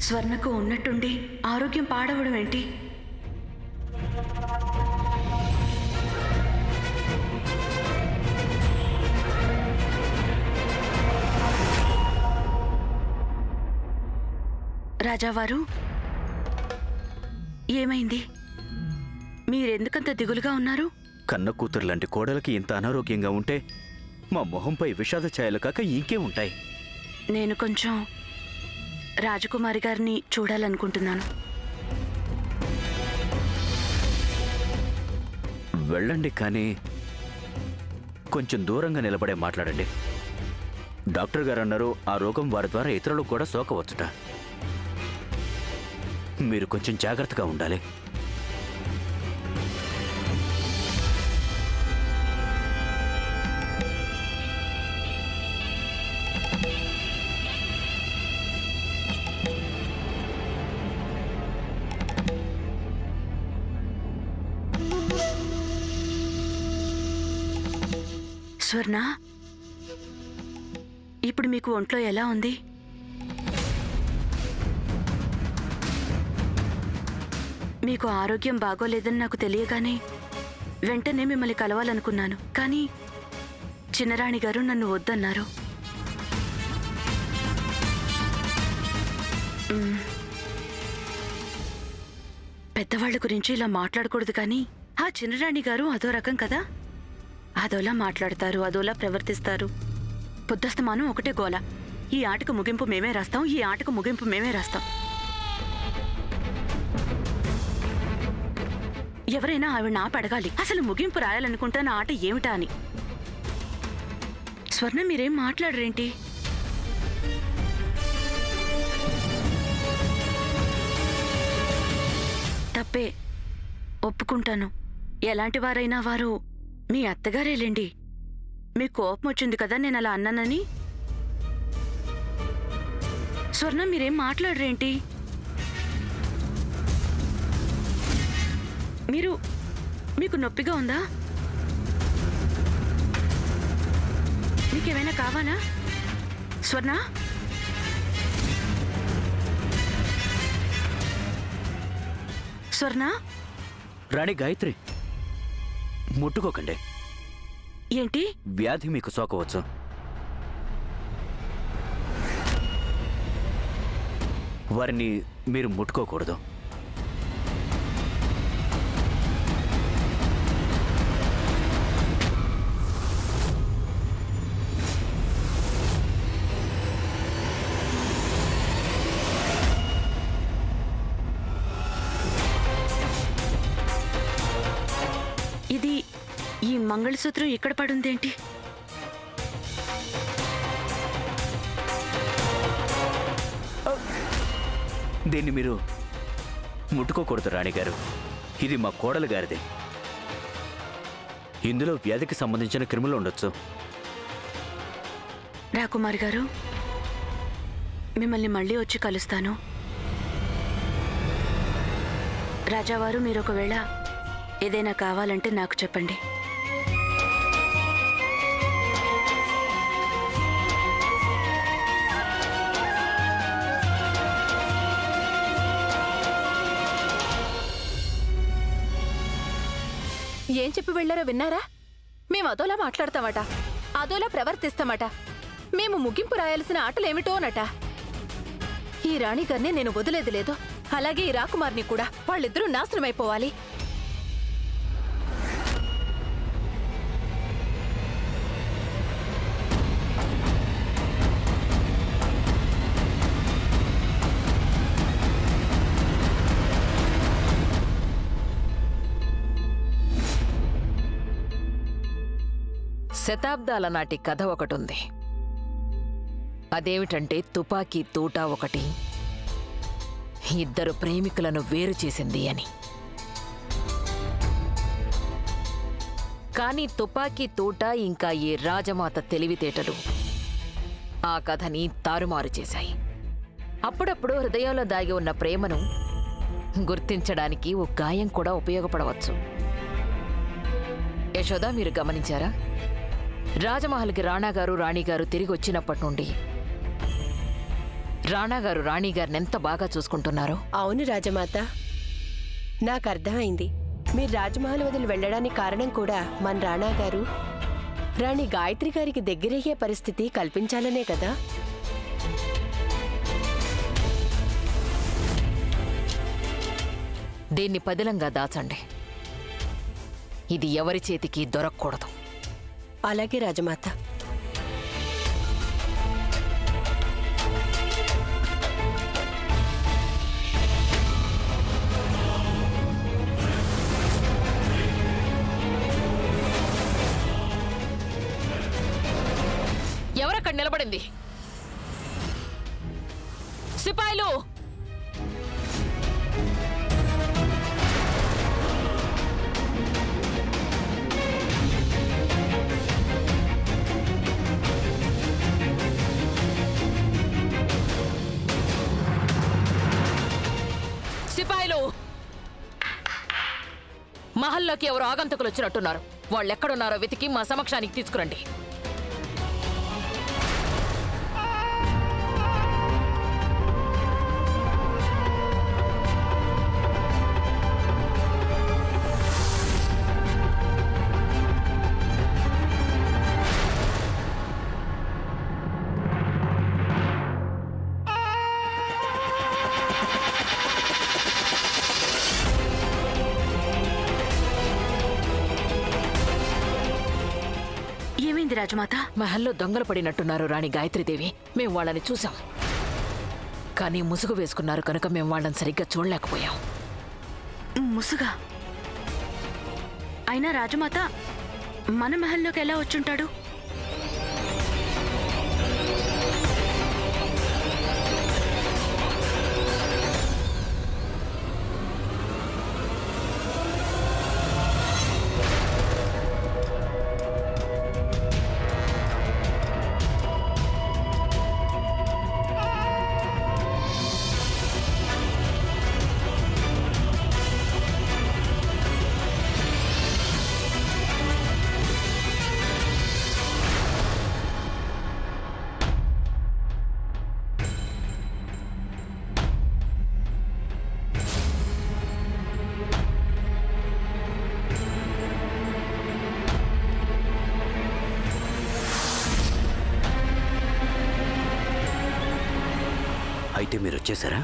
స్వర్ణకు ఉన్నట్టుండి ఆరోగ్యం పాడవడం ఏంటి? రాజావారు, ఏమైంది? మీరెందుకంత దిగులుగా ఉన్నారు? కన్న కూతురు లాంటి కోడలకి ఇంత అనారోగ్యంగా ఉంటే మా మొహంపై విషాద ఛాయలు కాక ఇంకే ఉంటాయి. నేను కొంచెం రాజకుమారి గారిని చూడాలనుకుంటున్నాను. వెళ్ళండి, కానీ కొంచెం దూరంగా నిలబడే మాట్లాడండి. డాక్టర్ గారు అన్నారు ఆ రోగం వారి ద్వారా ఇతరులకు కూడా సోకవచ్చుట. మీరు కొంచెం జాగ్రత్తగా ఉండాలి. స్వర్ణ, ఇప్పుడు మీకు ఒంట్లో ఎలా ఉంది? మీకు ఆరోగ్యం బాగోలేదని నాకు తెలియగానే వెంటనే మిమ్మల్ని కలవాలనుకున్నాను. కానీ చిన్నరాణి గారు నన్ను వద్దన్నారు. పెద్దవాళ్ళ గురించి ఇలా మాట్లాడకూడదు, కానీ ఆ చిన్నరాణి గారు అదో రకం కదా. అదోలా మాట్లాడతారు, అదోలా ప్రవర్తిస్తారు. పొద్దస్తమానం ఒకటే గోల. ఈ ఆటకు ముగింపు మేమే రాస్తాం, ఈ ఆటకు ముగింపు మేమే రాస్తాం. ఎవరైనా ఆవిడని అడగాలి, అసలు ముగింపు రాయాలనుకుంటున్న ఆట ఏమిటా అని. స్వర్ణ, మీరేం మాట్లాడరేంటి? తప్పే, ఒప్పుకుంటాను. ఎలాంటి వారైనా వారు మీ అత్తగారేలేండి. మీ కోపం వచ్చింది కదా నేను అలా అన్నానని. స్వర్ణ, మీరేం మాట్లాడరేంటి? మీకు నొప్పిగా ఉందా? మీకేమైనా కావాలా? స్వర్ణ, స్వర్ణ. రాణి గాయత్రి, ముట్టుకోకండి. ఏంటి? వ్యాధి మీకు సోకవచ్చు. వారిని మీరు ముట్టుకోకూడదు. ఈ మంగళసూత్రం ఇక్కడ పడుందేంటి? దీన్ని మీరు ముట్టుకోకూడదు రాణిగారు. ఇది మా కోడలు గారిదే. ఇందులో వ్యాధికి సంబంధించిన క్రిములు ఉండొచ్చు. రాకుమారి గారు, మిమ్మల్ని మళ్ళీ వచ్చి కలుస్తాను. రాజావారు, మీరు ఒకవేళ ఏదైనా కావాలంటే నాకు చెప్పండి. ఏం చెప్పి వెళ్లారో విన్నారా? మేము అదోలా మాట్లాడతామట, అదోలా ప్రవర్తిస్తామట, మేము ముగింపు రాయాల్సిన ఆటలేమిటోనట. ఈ రాణిగారిని నేను వదిలేది లేదు, అలాగే ఈ రాకుమార్ని కూడా. వాళ్ళిద్దరూ నాశనమైపోవాలి. శతాబ్దాల నాటి కథ ఒకటుంది. అదేమిటంటే తుపాకీ తూట ఒకటి ఇద్దరు ప్రేమికులను వేరు చేసింది అని. కానీ తుపాకీ తూట ఇంకా ఈ రాజమాత తెలివితేటలు ఆ కథని తారుమారు చేశాయి. అప్పుడప్పుడు హృదయంలో దాగి ఉన్న ప్రేమను గుర్తించడానికి ఓ గాయం కూడా ఉపయోగపడవచ్చు. యశోద, మీరు గమనించారా? రాజమహల్కి రాణాగారు రాణిగారు తిరిగి వచ్చినప్పటి నుండి రాణా గారు రాణి గారిని ఎంత బాగా చూసుకుంటున్నారో. అవును రాజమాత, నాకు అర్థమైంది. మీరు రాజమహల్ వదిలి వెళ్ళడానికి కారణం కూడా మన రాణా గారు రాణి గాయత్రి గారికి దగ్గరయ్యే పరిస్థితి కల్పించాలనే కదా. దీన్ని పదిలంగా దాచండి. ఇది ఎవరి చేతికి దొరకకూడదు. అలాగే రాజమాత. ఎవరక్కడ నిలబడింది? సిపాయిలు! సిపాయిలు! మహల్లోకి ఎవరు ఆగంతకులు వచ్చినట్టున్నారు. వాళ్ళెక్కడున్నారో వెతికి మా సమక్షానికి తీసుకురండి. ఏమైంది రాజమాత? మహల్లో దొంగలు పడినట్టున్నారు రాణి గాయత్రీదేవి. మేము వాళ్ళని చూసాం, కానీ ముసుగు వేసుకున్నారు కనుక మేము వాళ్ళని సరిగ్గా చూడలేకపోయాం. ముసుగా? అయినా రాజమాత మన మహల్లోకి ఎలా వచ్చుంటాడు? అయితే మీరు వచ్చేసారా?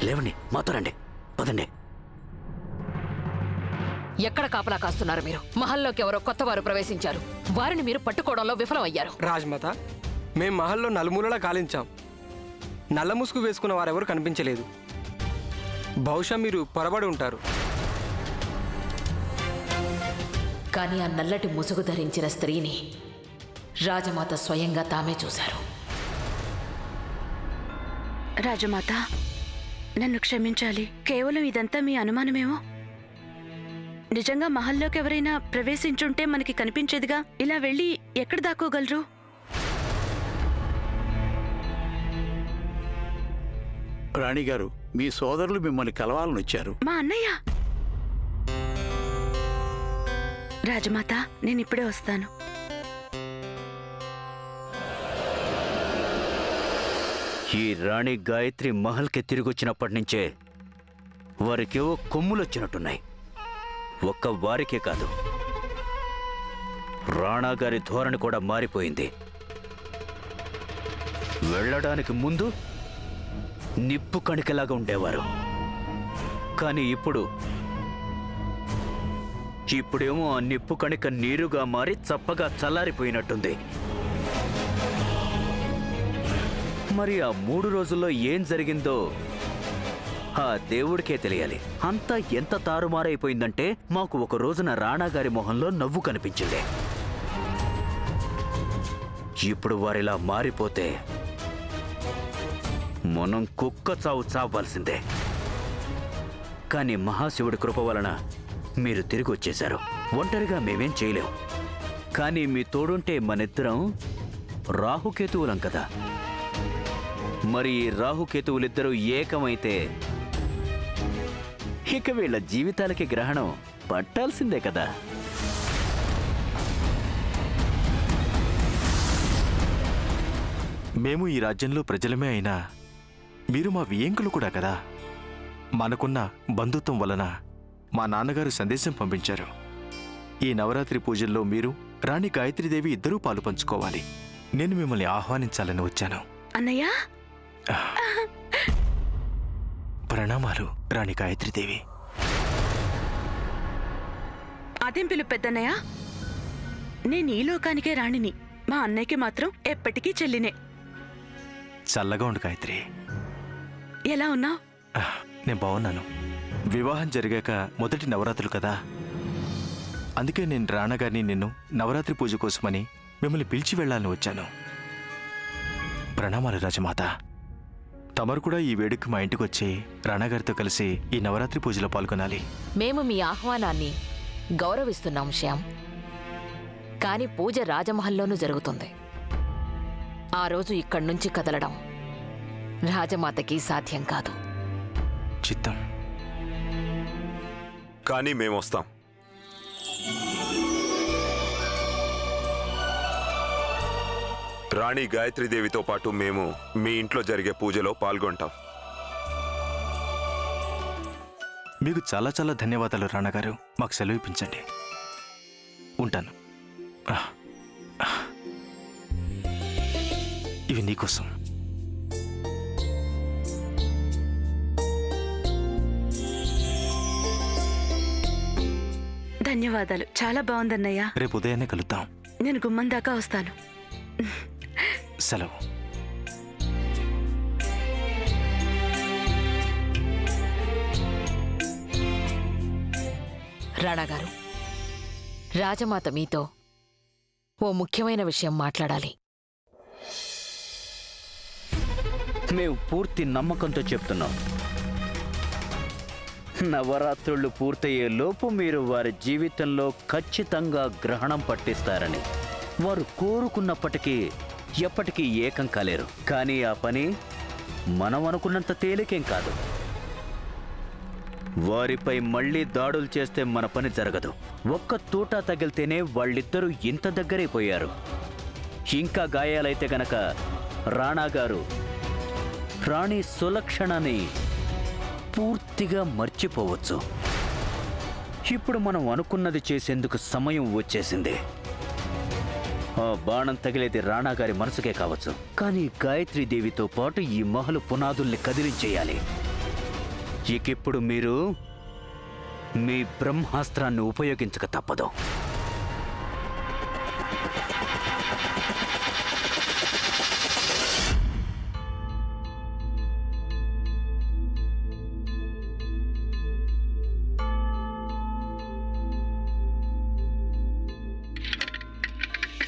లేవండి, మాతో రండి, పదండి. ఎక్కడ కాపలా కాస్తున్నారు మీరు? మహల్లోకి ఎవరో కొత్తవారు ప్రవేశించారు. వారిని మీరు పట్టుకోవడంలో విఫలమయ్యారు. రాజ్మాత, మేం మహల్లో నలుమూలలా గాలించాం. నల్ల ముసుగు వేసుకున్న వారెవరూ కనిపించలేదు. బహుశా మీరు పొరబడి ఉంటారు. కానీ ఆ నల్లటి ముసుగు ధరించిన స్త్రీని రాజమాత స్వయంగా తామే చూశారు. రాజమాత, నన్ను క్షమించాలి. కేవలం ఇదంతా మీ అనుమానమేమో. నిజంగా మహల్లోకి ఎవరైనా ప్రవేశించుంటే మనకి కనిపించేదిగా. ఇలా వెళ్ళి ఎక్కడ దాక్కోగలరు? రాణిగారు, మీ సోదరులు మిమ్మల్ని కలవాలని వచ్చారు. మా అన్నయ్య! రాజమాత, నేను ఇప్పుడే వస్తాను. ఈ రాణి గాయత్రి మహల్కి తిరిగొచ్చినప్పటి నుంచే వారికేవో కొమ్ములొచ్చినట్టున్నాయి. ఒక్క వారికే కాదు, రాణా గారి ధోరణి కూడా మారిపోయింది. వెళ్ళడానికి ముందు నిప్పు కణికలాగా ఉండేవారు, కానీ ఇప్పుడేమో ఆ నిప్పు కణిక నీరుగా మారి చప్పగా చల్లారిపోయినట్టుంది. మరి ఆ 3 రోజుల్లో ఏం జరిగిందో ఆ దేవుడికే తెలియాలి. అంతా ఎంత తారుమారైపోయిందంటే మాకు ఒక రోజున రాణా గారి మొహంలో నవ్వు కనిపించింది. ఇప్పుడు వారిలా మారిపోతే మనం కుక్క చావు చావాల్సిందే. కానీ మహాశివుడి కృప వలన మీరు తిరిగి వచ్చేశారు. ఒంటరిగా మేమేం చేయలేం, కానీ మీ తోడుంటే మనిద్దరం రాహుకేతువులం కదా. మరి ఈ రాహుకేతువులిద్దరూ ఏకమైతే ఇక వీళ్ళ జీవితాలకి గ్రహణం పట్టాల్సిందే కదా. మేము ఈ రాజ్యంలో ప్రజలమే అయినా మీరు మా వియ్యంకులు కూడా కదా. మనకున్న బంధుత్వం వలన మా నాన్నగారు సందేశం పంపించారు. ఈ నవరాత్రి పూజల్లో మీరు రాణి గాయత్రీదేవి ఇద్దరూ పాలు పంచుకోవాలి. నేను మిమ్మల్ని ఆహ్వానించాలని వచ్చాను. అన్నయ్య, ప్రణామాలు రాణి గాయత్రీదేవి. అదేం పిలు పెద్దన్నయ్య. నేను ఈ లోకానికే రాణిని, మా అన్నయ్యకి మాత్రం ఎప్పటికీ చెల్లినే. చల్లగా ఉండు గాయత్రి. ఎలా ఉన్నావు? నేను బాగున్నాను. వివాహం జరిగాక మొదటి నవరాత్రులు కదా, అందుకే నేను రాణగారిని నిన్ను నవరాత్రి పూజ కోసమని మిమ్మల్ని పిలిచి వెళ్ళాలని వచ్చాను. ప్రణామాలు రాజమాత. తమరు కూడా ఈ వేడుక మా ఇంటికి వచ్చి రాణగారితో కలిసి ఈ నవరాత్రి పూజలో పాల్గొనాలి. మేము మీ ఆహ్వానాన్ని గౌరవిస్తున్నాం శ్యామ్. కాని పూజ రాజమహల్లోనూ జరుగుతుంది. ఆ రోజు ఇక్కడి నుంచి కదలడం రాజమాతకి సాధ్యం కాదు. చిత్తం. కానీ మేమొస్తాం. రాణి గాయత్రీదేవితో పాటు మేము మీ ఇంట్లో జరిగే పూజలో పాల్గొంటాం. మీకు చాలా చాలా ధన్యవాదాలు రాణగారు. మాకు సెలవు ఇప్పించండి. ఉంటాను. ఇవి నీకోసం. ధన్యవాదాలు. చాలా బాగుందన్నయ్య. రేపు ఉదయాన్నే కలుద్దాం. నేను గుమ్మం దాకా వస్తాను. సెలవు. రాణాగారు, రాజమాత మీతో ఓ ముఖ్యమైన విషయం మాట్లాడాలి. మేము పూర్తి నమ్మకంతో చెప్తున్నాం. నవరాత్రులు పూర్తయ్యే లోపు మీరు వారి జీవితంలో ఖచ్చితంగా గ్రహణం పట్టిస్తారని. వారు కోరుకున్నప్పటికీ ఎప్పటికీ ఏకం కాలేరు. కానీ ఆ పని మనం అనుకున్నంత తేలికేం కాదు. వారిపై మళ్లీ దాడులు చేస్తే మన పని జరగదు. ఒక్క తూటా తగిలితేనే వాళ్ళిద్దరూ ఇంత దగ్గరైపోయారు. ఇంకా గాయాలైతే గనక రాణాగారు రాణి సులక్షణని పూర్తిగా మర్చిపోవచ్చు. ఇప్పుడు మనం అనుకున్నది చేసేందుకు సమయం వచ్చేసింది. ఆ బాణం తగిలేది రాణాగారి మనసుకే కావచ్చు, కానీ గాయత్రీదేవితో పాటు ఈ మహలు పునాదుల్ని కదిలించేయాలి. ఇకిప్పుడు మీరు మీ బ్రహ్మాస్త్రాన్ని ఉపయోగించక తప్పదు.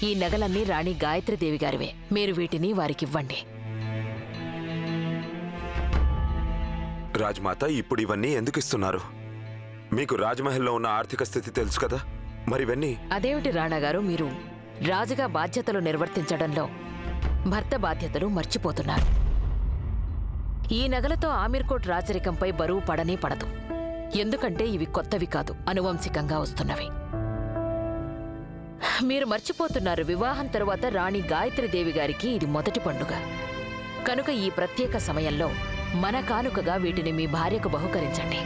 ఈ నగలన్నీ రాణి గాయత్రీదేవి గారివే. మీరు వీటిని వారికివ్వండి. రాజ్మాత, ఇప్పుడు ఇవన్నీ ఎందుకు ఇస్తున్నారు? మీకు రాజమహల్లో ఉన్న ఆర్థిక స్థితి తెలుసు కదా, మరి ఇవన్నీ? అదేమిటి రాణాగారు, మీరు రాజుగా బాధ్యతలు నిర్వర్తించడంలో భర్త బాధ్యతలు మర్చిపోతున్నారు. ఈ నగలతో ఆమీర్కోట్ రాచరికంపై బరువు పడనే పడదు. ఎందుకంటే ఇవి కొత్తవి కాదు, అనువంశికంగా వస్తున్నవి. మీరు మర్చిపోతున్నారు, వివాహం తరువాత రాణి గాయత్రీదేవి గారికి ఇది మొదటి పండుగ. కనుక ఈ ప్రత్యేక సమయంలో మన కానుకగా వీటిని మీ భార్యకు బహుకరించండి.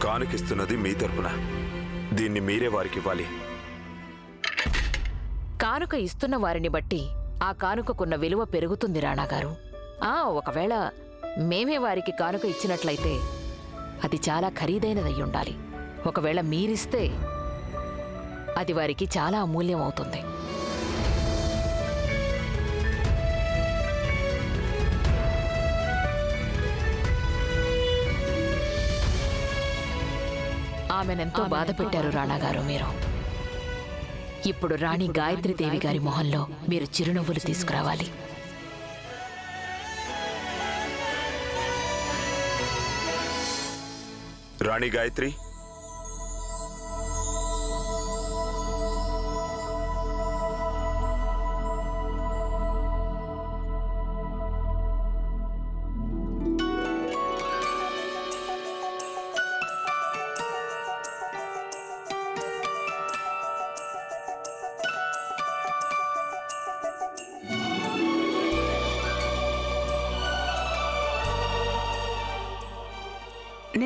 కానుకిస్తున్నది మీ తరపున, దీన్ని మీరే వారికివ్వాలి. కానుక ఇస్తున్న వారిని బట్టి ఆ కానుకకున్న విలువ పెరుగుతుంది రాణాగారు. ఒకవేళ మేమే వారికి కానుక ఇచ్చినట్లయితే అది చాలా ఖరీదైనదయ్యుండాలి. ఒకవేళ మీరిస్తే అది వారికి చాలా అమూల్యం అవుతుంది. ఆమెనెంతో బాధ పెట్టారు రాణాగారు మీరు. ఇప్పుడు రాణి గాయత్రీదేవి గారి మొహంలో మీరు చిరునవ్వులు తీసుకురావాలి. రాణి గాయత్రి,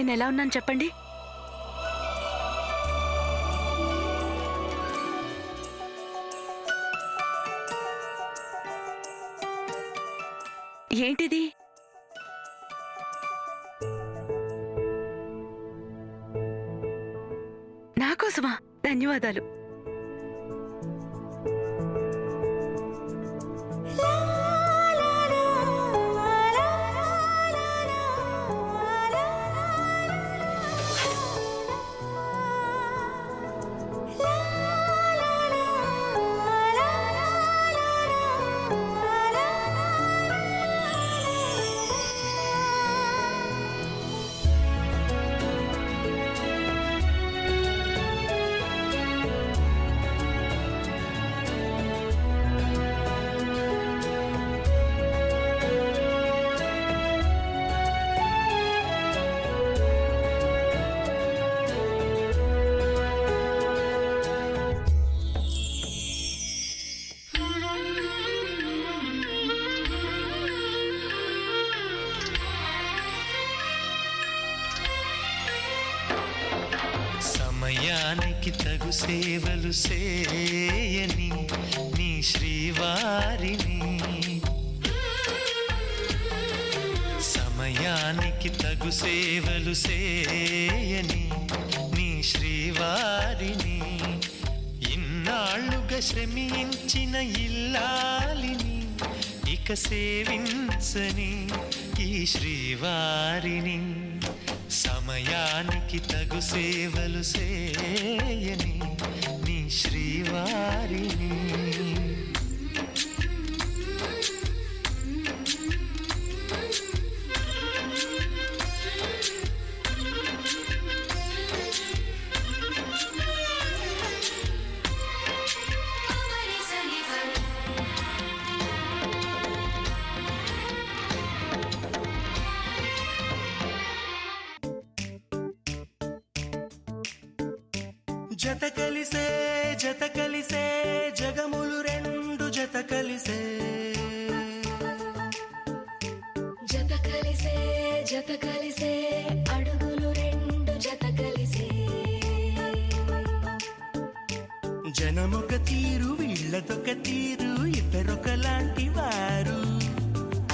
నేను ఎలా ఉన్నాను చెప్పండి? ఏంటిది? నాకోసమా? ధన్యవాదాలు. సమయానికి తగు సేవలు సేయని నీ శ్రీవారిని, సమయానికి తగు సేవలు సేయని నీ శ్రీవారిని, ఇన్నాళ్ళుగా శ్రమించిన ఇల్లాలిని ఇక సేవించని ఈ శ్రీవారిని, సమయానికి తగు సేవలు సేయని నీ శ్రీవారిని. జత కలిసే జగములు రెండు జత కలిసే, జత కలిసే అడుగులు రెండు జత కలిసే, జనమొక తీరు వీళ్ళదొక తీరు ఇద్దరొకలాంటి వారు,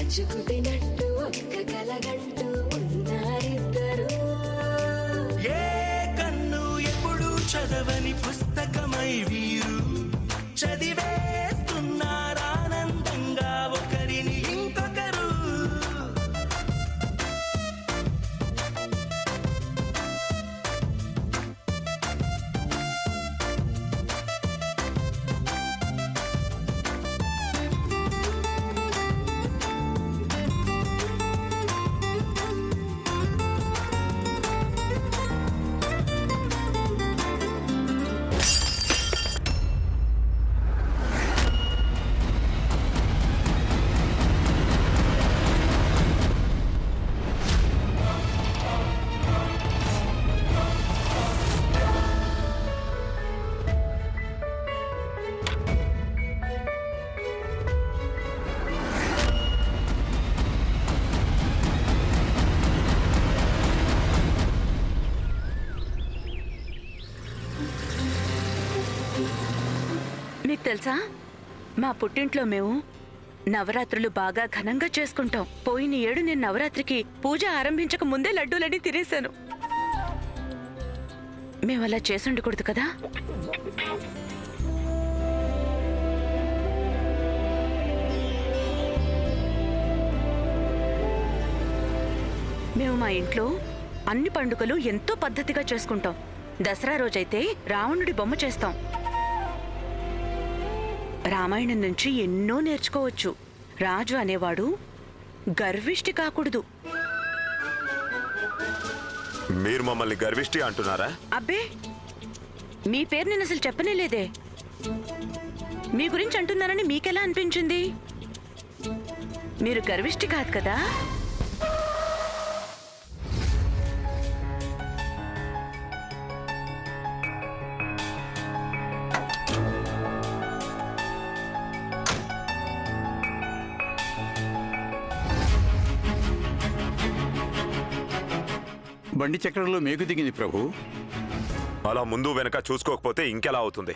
అచ్చుకు తినట్టు ఒక్క కలగంటూ ఉన్నారిద్దరు, ఏ కన్ను ఎప్పుడు చదవని పుస్తకమై వీరు చదివేస్తున్నారానందంగా ఒకరిని ఇంకొకరు. మీకు తెలుసా, మా పుట్టింట్లో మేము నవరాత్రులు బాగా ఘనంగా చేసుకుంటాం. పోయిన ఏడు నేను నవరాత్రికి పూజ ఆరంభించక ముందే లడ్డూలన్నీ తినేశాను. మేము అలా చేసుండకూడదు కదా. మేము మా ఇంట్లో అన్ని పండుగలు ఎంతో పద్ధతిగా చేసుకుంటాం. దసరా రోజైతే రావణుడి బొమ్మ చేస్తాం. రామాయణం నుంచి ఎన్నో నేర్చుకోవచ్చు. రాజు అనేవాడు గర్విష్టి కాకూడదు. మీరు మమ్మల్ని గర్విష్టి అంటున్నారా? అబ్బే, మీ పేరు నేను అసలు చెప్పనేలేదే. మీ గురించి అంటున్నానని మీకెలా అనిపించింది? మీరు గర్విష్టి కాదు కదా. బండి చక్రంలో మేకు దిగింది ప్రభు. అలా ముందు వెనక చూసుకోకపోతే ఇంకెలా అవుతుంది?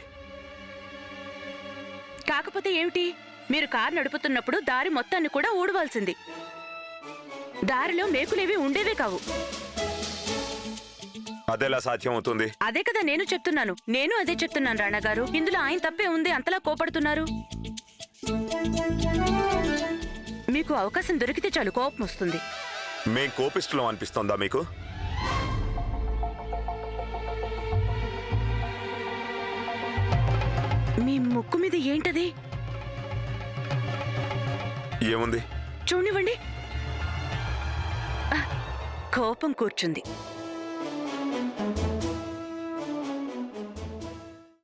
కాకపోతే ఏమిటి, మీరు కారు నడుపుతున్నప్పుడు దారి మొత్తాన్ని కూడా ఊడవలసింది. దారిలో మేకులేవి ఉండేవే కావు. అదెలా సాధ్యం అవుతుంది? అదే కదా నేను చెప్తున్నాను. నేను అదే చెప్తున్నాను రాణా గారు. ఇందులో ఆయన తప్పే ఉంది, అంతలా కోపడుతున్నారు. మీకు అవకాశం దొరికితే చాలు కోపం వస్తుంది. మేం కోపిస్టులం అనిపిస్తోందా మీకు? మీ ముక్కు మీద ఏంటది? ఏముంది? చూడనివ్వండి. కోపం కూర్చుంది.